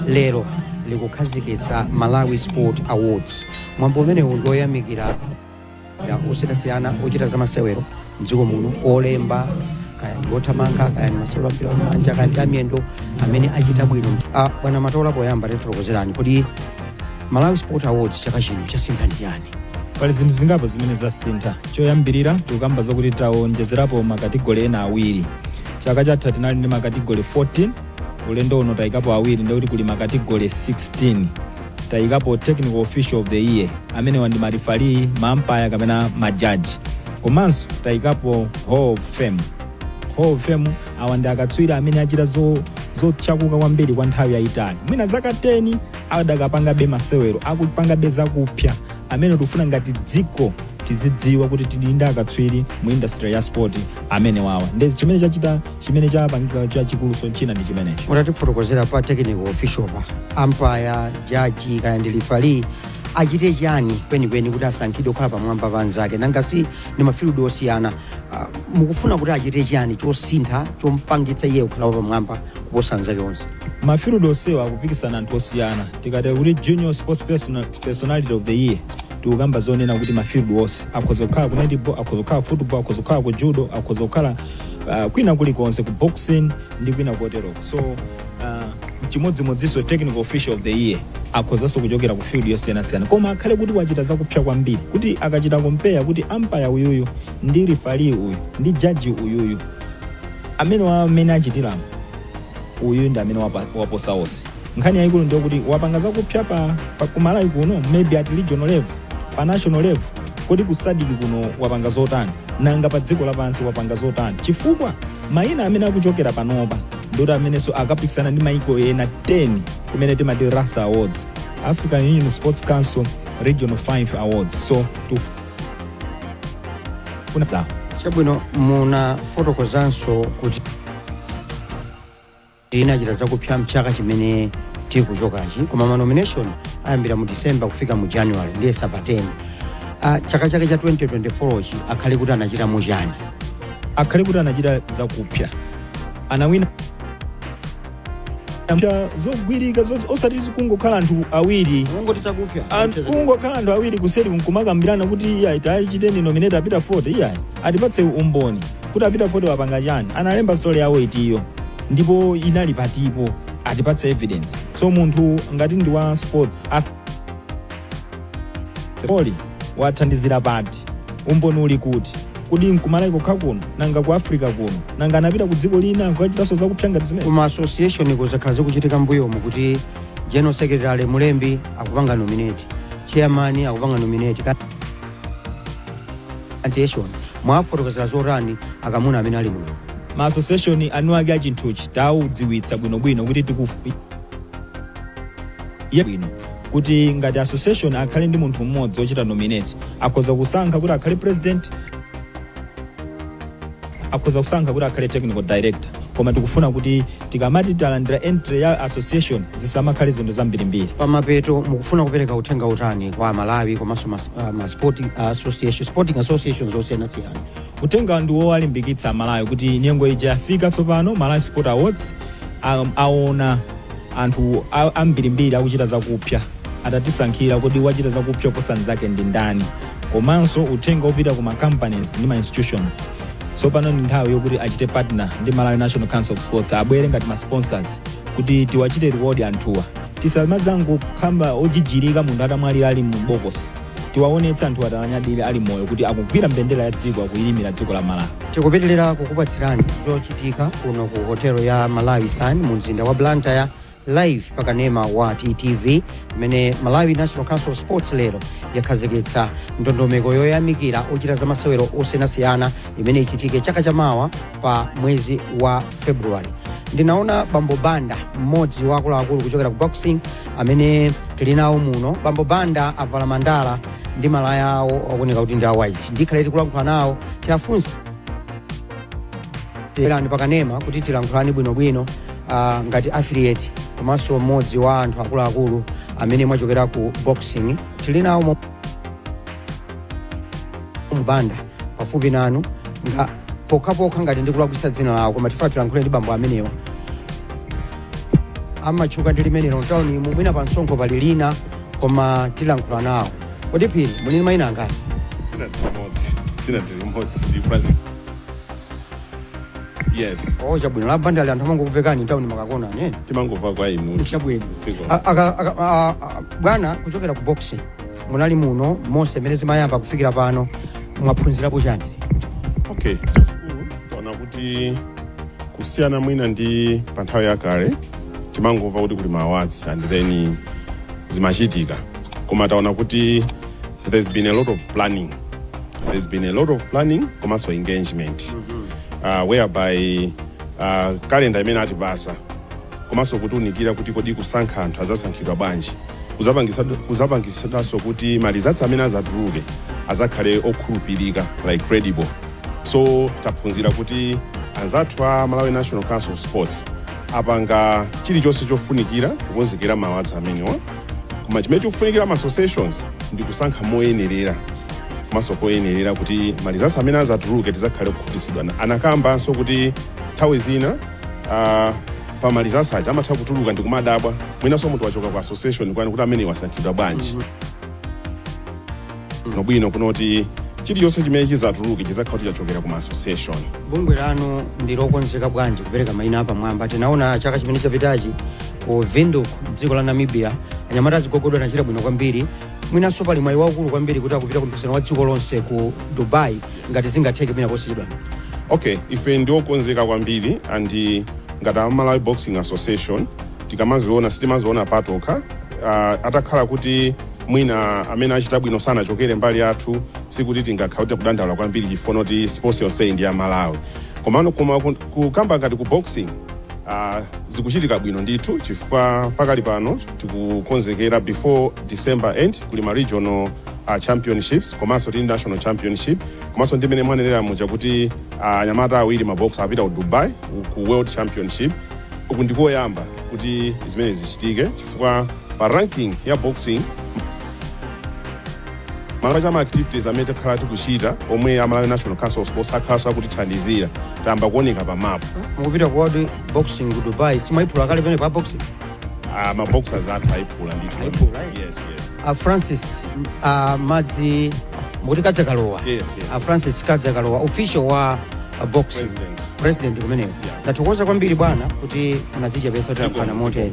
lero likukhazikitsa Malawi Sport Awards. Mwambo umenewu ngoyamikira osiyanasiyana ochita zamasewero mdziko muno, olemba kaya ngothamanga kaya masewero ampira wamanja kaya ndi amiyendo amene achita bwino. Bwana Matola poyamba tifotokozerani kuti Malawi Sport Awards chaka chino chasintha ndiyani? Pali zinthu zingapo zimene zasintha. Choyambirira tikukamba zokuti taonjezerapo makategori ena awiri. Chaka chatha tinali ndi makategori 14, ulendo uno tayikapo awiri ndikuti kuli makategori 16. Tayikapo technical official of the year amene wandi marifali, mampaya kapena majaji. Komanso tayikapo hall of fame. Hall of fame awandi akatswiri amene achita zochakuka kwambiri kwa nthawi yayitali. Mwina zaka 10 adakapanga be masewero, akupanga be zakupsa amene tikufuna ngati dziko tizidziwa kuti tili akatswiri mu industry ya sport amene wawa. Ndi chimene chachita chimene chapangika chachikulu china ndi chimenechi. Mutatifotokozera pa technical official pa umpire, jaji kaya ndi referee achite chani kwenikweni kuti asankhidwe kukhala pamwamba pa anzake, nanga si ndi mafield osiyana. Mukufuna kuti achite chani chosintha chompangitsa iye kukhala pamwamba kuposa anzake onse? Mafield osewa akupikisana anthu osiyana. Tikati kuti junior sports personality of the year tikukamba zonena kuti mafield onse akhoza kukhala ku netball, akhoza kukhala football, akhoza kukhala ku judo, akhoza kukhala kwina kulikonse ku boxing ndi kwina kotero. So chimodzimodzinso technical official of the year akhozanso kuchokera ku field yosiyanasiyana, koma akhale kuti wachita zakupsa kwambiri, kuti akachita compare kuti umpire uyuyu ndi referee uyu ndi judge uyuyu amene achitira uyu ndi amene waposa onse. Nkhani yayikulu ndiyo kuti wapanga zakupsa pa kuMalawi kuno, maybe at regional level, pa national level, kuti kusadiki kuno wapanga zotani, nanga pa dziko lapansi wapanga zotani, chifukwa mayina amene akuchokera panopa ndoti amenenso akapikisana ndi mayiko ena 10 kumene timati RASA Awards, African Union Sports Council Regional 5 Awards. So za chabwino munafotokozanso kuti inachita zakupsa mchaka chimene tikuchokachi, koma ma nomination ayambira mu December kufika mu January, ndiye sabateni. Chaka chake cha 2024 chi akhale kuti anachita mujani? Akhale kuti anachita zakupsa, anawina zogwirika osati kungokhala anthu awiri, kungokhala anthu awiri kuseri nkumakambirana kuti achiteni nominate apita 40. Atipatse umboni kuti apita 40 wapanga chani, analemba story yawo itiyo ndipo inali patipo, atipatse evidence. So munthu ngati ndi wa sports poli wathandizira pati, umboni uli kuti nkumalawi kokha kuno, nanga ku Africa kuno, nanga anapita ku dziko lina kukachitanso zakupsa ngati zimene. Kuma association kuzakhala zikuchitika mbuyomu kuti general secretary mulembi akupanga nominate, chairman akupanga nominate, anti-association mwafotokozera zotani akamuna amene ali muno? Ma association anu ake achinthuchi taudziwitsa bwinobwino kuti bwino kuti ngati association akhale ndi munthu mmodzi wochita nominate, akhoza kusankha kuti akhale president, akhoza kusankha kuti akhale technical director, koma tikufuna kuti tikamati talandira entry ya association zisamakhale zinthu zambirimbiri. Pamapeto mukufuna kupereka uthenga utani kwa Malawi komanso sporting associations osiyanasiyana? Uthenga ndi wowalimbikitsa Malawi kuti nyengo ija yafika tsopano. Malawi Sport Awards aona anthu ambirimbiri akuchita zakupsa, atatisankhira kuti wachita zakupsa kuposa nzake ndi ndani. Komanso uthenga upita ku ma companies ndi ma institutions. So pano ndi nthawi yokuti achite partner ndi Malawi National Council of Sports, abwere ngati ma sponsors kuti tiwachite reward anthuwa. Tisamazango khamba ojijirika munthu atamwalira ali mu bokosi, tiwaonetsa anthu atanyadire ali moyo kuti akugwira mbendera ya dziko, akuyilimira dziko la Malawi. Tikupitirira kukupatsirani zochitika kuno ku hotel ya Malawi Sun mu mzinda wa Blantyre live pakanema wa TTV, mene Malawi National Council of Sports lero yakhazikitsa ndondomeko yoyamikira ochita zamasewero osiyanasiyana imene ichitike chaka chamawa pa mwezi wa February. Ndinaona Bambo Banda, mmodzi wa akuluakulu kuchokera ku boxing amene tili nawo muno. Bambo Banda avala mandala ndi malaya awo akuoneka kuti ndi a white. Ndikhale tikulankhula nawo tiafunsa tilani pakanema kuti tilankhulani bwinobwino ngati affiliate komanso mmodzi wa anthu akuluakulu amene mwachokera ku boxing. Tili nawo Banda pafupi nanu pokhapokha ngati ndikulakwitsa dzina lawo, koma tifuna tilankhule ndi bambo amenewa. amatchuka ndi limenelo mtawuni mwina pa msonkho pali lina koma tilankhula nawo. Kodi Phiri muli mayina angati? Sina remote present. Yes. Oh, chabwino la bandali anthu amangokuvekani mtawuni makakona nene. Timangova kwa inu. Chabwino. Bwana kuchokera ku boxing munali muno mose melezi mayamba kufikira pano mwaphunzirapo chani? Okay, chachikulu taona kuti kusiyana mwina ndi pa nthawi yakale timangova kuti kuli ma awards and then zimachitika, koma taona kuti there's been a lot of planning. There's been a lot of planning komanso engagement whereby calendar imene atipasa komanso kutiunikira kuti kodi kusankha anthu azasankhidwa bwanji, kuzapangisanso kuti malizatsi amene azatuluke azakhale okhulupirika, like credible. So taphunzira kuti anzathu a Malawi National Council of Sports apanga chilichonse chofunikira kukonzekera ma awards amenewa, koma chimene chofunikira ma associations ndi kusankha moyenerera komanso koyenerera kuti malizatsi amene azatuluke tizakhale okhutitsidwa. Anakambanso kuti nthawi zina pa malizatsi aja amatha kutuluka ndi kumadabwa mwinanso munthu wachoka ku association kwani kuti amene wasankhidwa bwanji. Nobwino kunoti chilichonse chimene chizatuluke chizakhala kuti chachokera ku association. Bungwe lanu ndi lokonzeka bwanji kupereka mayina apa mwamba? Tinaona chaka chimene chapitachi ku Windhoek dziko la Namibia anyamata azigogodwa nachita bwino kwambiri, mwinanso pali mwayi waukulu kwambiri kuti akupita ku mpikisano wa dziko lonse ku Dubai ngati zingatheke mwina posiyidwa. Okay, ife ndi okonzeka kwambiri and ngati Malawi Boxing Association tikamaziona sitimaziona patokha atakhala kuti mwina amene achita bwino sana chokere mbali yathu sikuti tingakhaute kudandaula kwambiri chifukwa kuti sports yonse ndi ya Malawi. Komano kukamba ngati ku boxing zikuchitika bwino ndithu chifukwa pakali pano tikukonzekera before December end kuli ma regional championships komanso ndi national championship komanso ndi mene mwanenera muja kuti anyamata awiri maboxer apita ku Dubai ku world championship. Uku ndikoyamba kuti zimene zichitike chifukwa pa ranking ya boxing Malawi chama activities amene takhala tikuchita omwe ya Malawi National Council of Sports akhala kutithandizira tamba kuoneka pa map. Mukupita ku world boxing ku Dubai simayiphula kale pene pa boxing? Ma boxers athu ayiphula ndithu. Yes. Francis Madzi mukuti Kadzakalowa. Yes. Francis Kadzakalowa official wa boxing president kumeneko. Ndathokoza kwambiri bwana kuti munadzichepetsa kuti akwana moteri.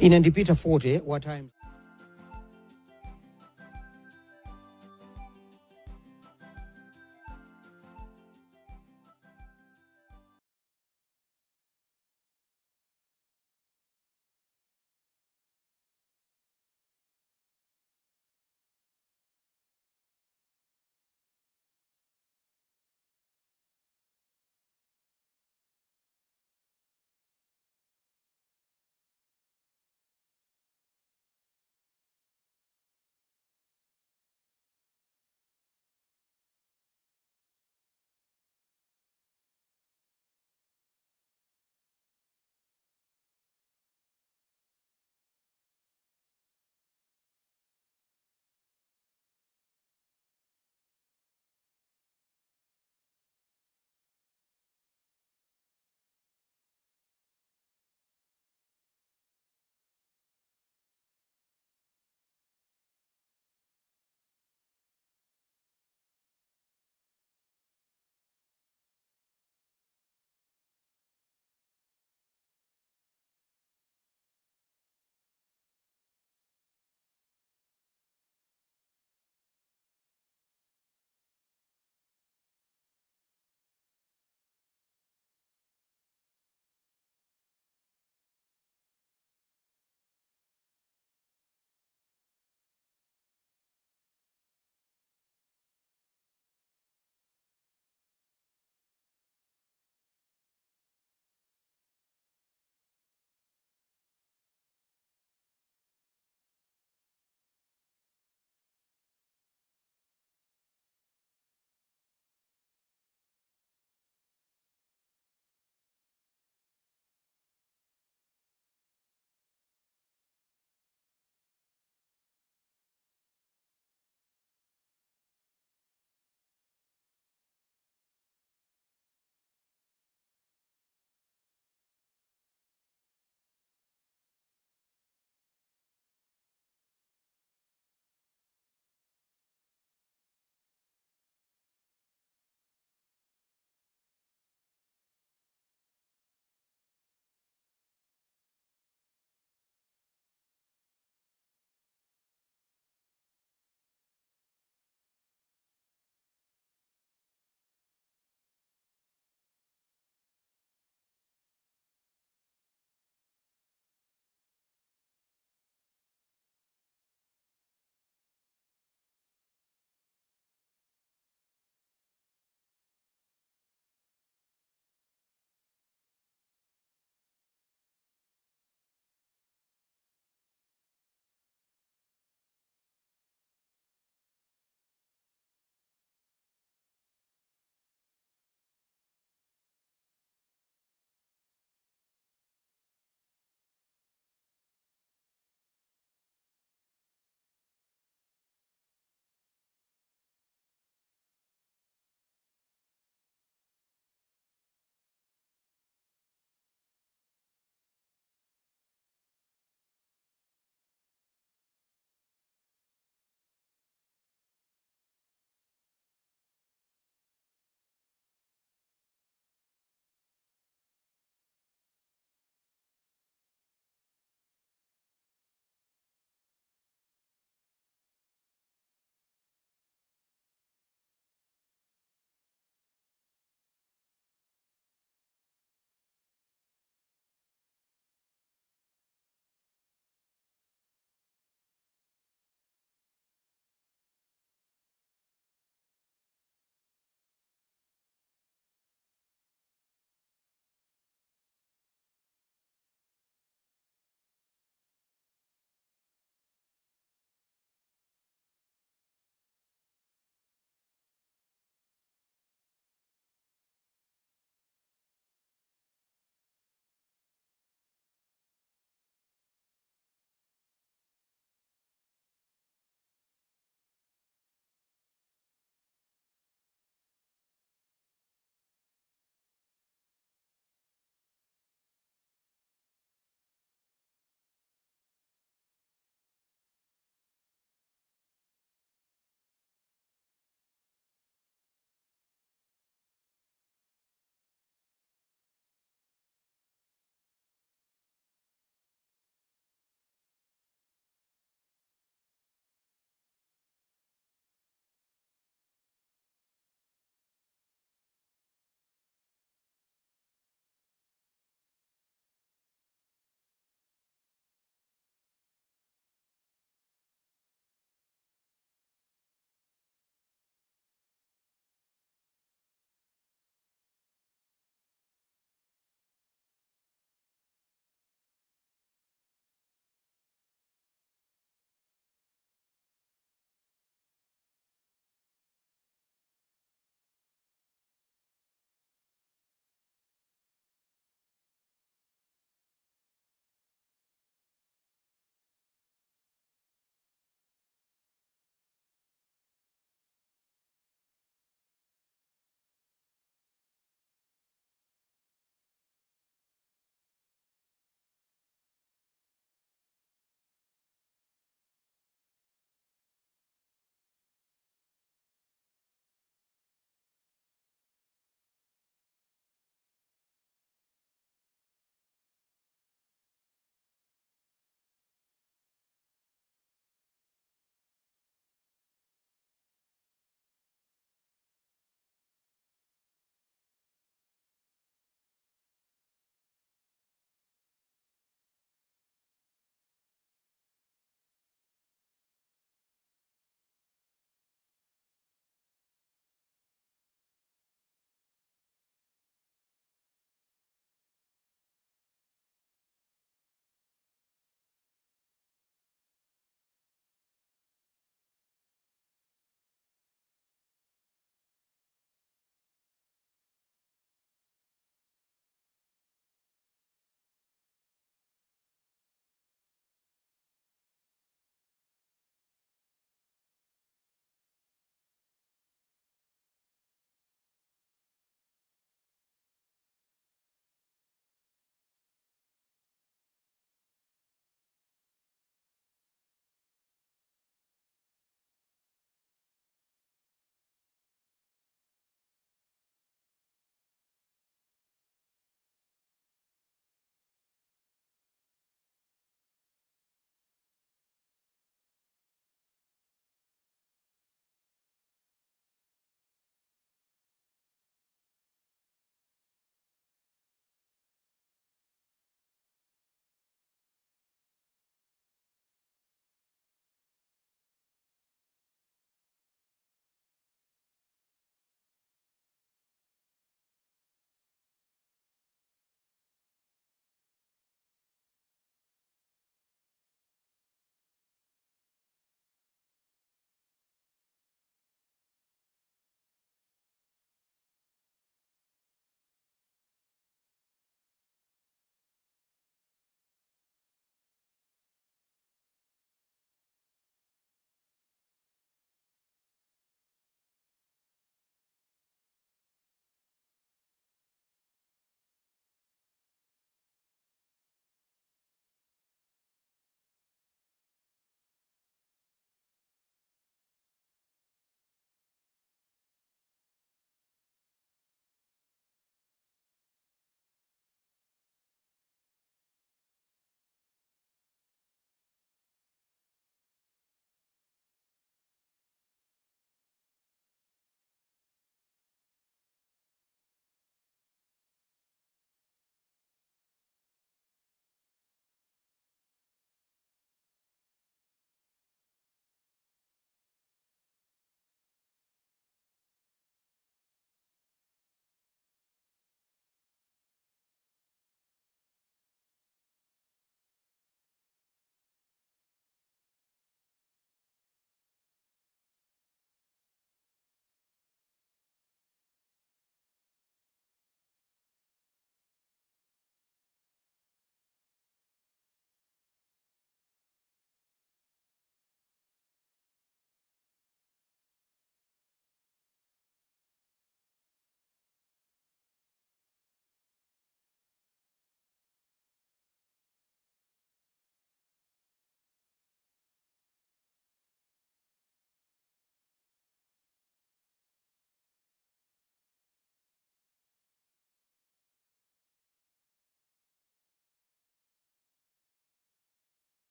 Ine ndi Peter Forte wa Times.